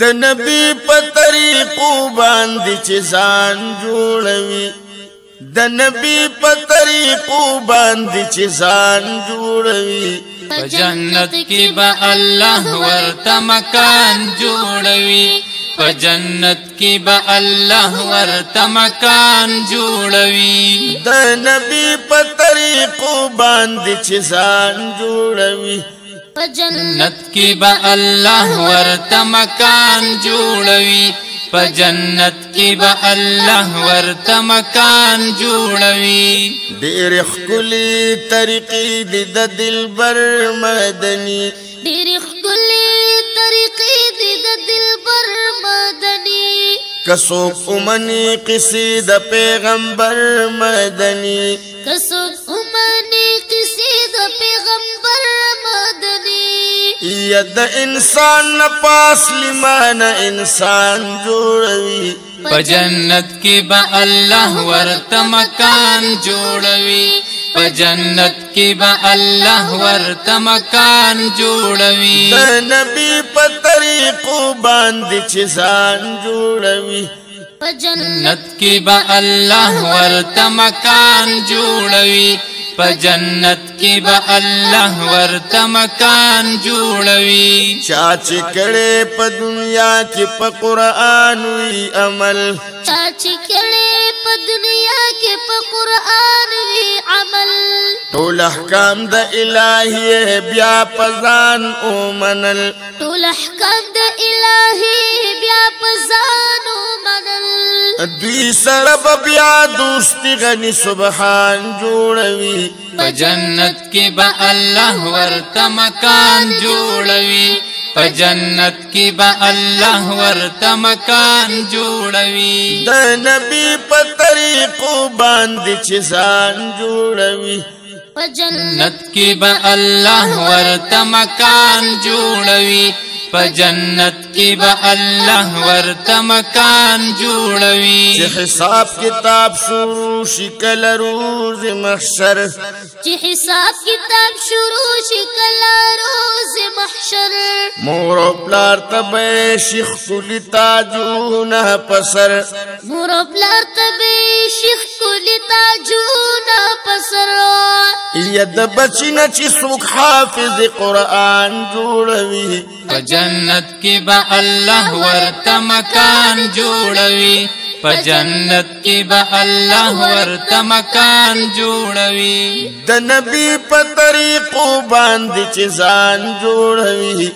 د نبی په طریقو باندې چې ځان جوړوي د نبی په طریقو باندې چې ځان جوړوي په جنت کې به الله ورته مکان جوړوي په جنت کې به الله ورته مکان جوړوي د نبی په طریقو باندې چې ځان جوړوي په جنت کې به الله ورته مکان جوړوي په جنت کې به الله ورته مکان جوړوي ډېر ښکلي طریقې دي د دلبر مدني ډېر ښکلي طریقې دي د دلبر مدني که څوک ومني قصې د پیغمبر مدني که څوک ومني قصې د پیغمبر مدني یا د انسان نه پاس لیمانه انسان جوړوي په جنت کې به الله ورته مکان جوړوي په جنت کې به الله ورته مکان جوړوي د نبی په طریقو باندې چې ځان جوړوي په جنت کې به الله ورته مکان جوړوي په جنت کې به الله ورته مکان جوړوي چا چې کړي په دنیا کې په قرآن وی عمل چا چې کړي په دنیا کې په قرآن وی عمل ټول احکام د الهي بیا پزان او منل ټول احکام د الهي بیا پزان او منل دوی سره بیا دوستی غني سبحان جوړوي په جنت کې به الله ورته مکان جوړوي په جنت کې به الله ورته مکان جوړوي د نبی په طریقو باندې چې ځان جوړوي په جنت کې به الله ورته مکان جوړوي په جنت کې به الله ورته مکان جوړوي چې حساب کتاب شروع شي کله روز محشر چې حساب کتاب شروع شي کله روز محشر مور او پلار ته به شیخ کلی تاجونه پسر مور او پلار ته به شیخ کلی تاجونه پسر یا د بچینه چې څوک حافظ قرآن جوړوي په جنت کې به الله ورته مکان جوړوي په جنت کې به الله ورته مکان جوړوي د نبی په طریقو باندې چې ځان جوړوي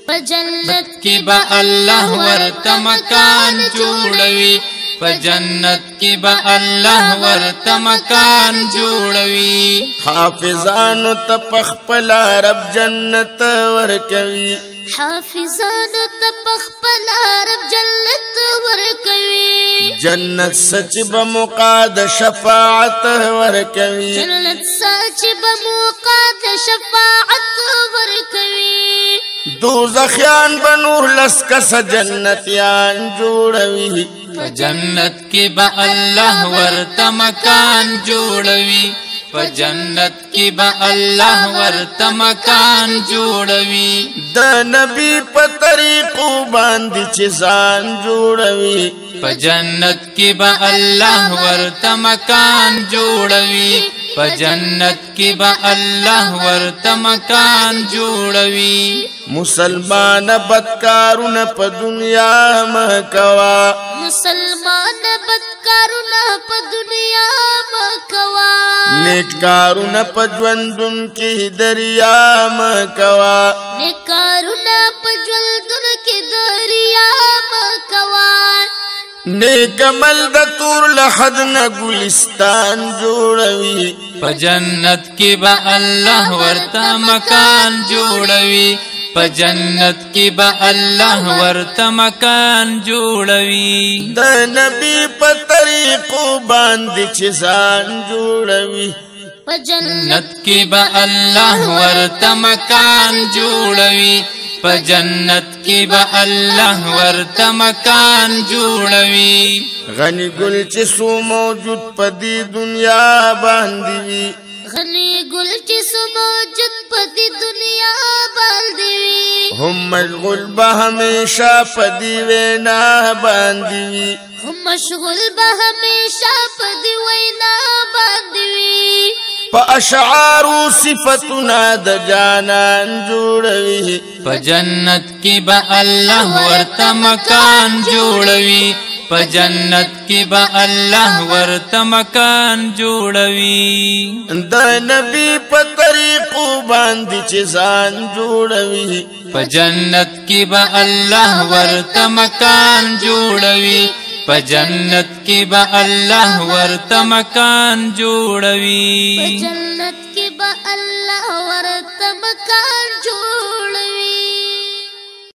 په جنت کې به الله ورته مکان جوړوي په جنت کې به الله ورته مکان جوړوي حافظانو ته پخپل رب جنت ورکوي حافظانو ته پخپل رب جنت ورکوي جنت سچ بمقاد شفاعت ورکوي جنت سچ بمقاد شفاعت ورکوي دوزخیان بنور لسکس جنتیان جوړوي په جنت کې به الله ورته مکان جوړوي په جنت کې به الله ورته مکان جوړوي د نبی په طریقو باندې چې ځان جوړوي په جنت کې به الله ورته مکان جوړوي په جنت کې به الله ورته مکان جوړوي مسلمان بدکارونه په دنیا مکوا مسلمان بدکارونه په دنیا مکوا نیک کارونه په ژوندون کې دریا مکوا نیک کارونه په ژوندون کې دریا مکوا نیک عمل د تور لحد نه ګلستان جوړوي په جنت کې به الله ورته مکان جوړوي په جنت کې به الله ورته مکان جوړوي د نبی په طریقو باندې چې ځان جوړوي په جنت کې به الله ورته مکان جوړوي په جنت کې به الله ورته مکان جوړوي غني ګل چې سو موجود په دې دنیا باندې وي غنی گل چې سموجود پدی دنیا باندې وي هم مشغول به همیشه پدی وینا باندې وي هم مشغول به همیشه پدی وینا باندې وي په اشعارو صفتنا د جانان جوړوي په جنت کې به الله ورته مکان جوړوي په جنت کې به الله ورته مکان جوړوي د نبی په طریقو باندې چې ځان جوړوي په جنت کې به الله ورته مکان جوړوي په جنت کې به الله ورته مکان جوړوي په جنت کې به الله ورته مکان جوړوي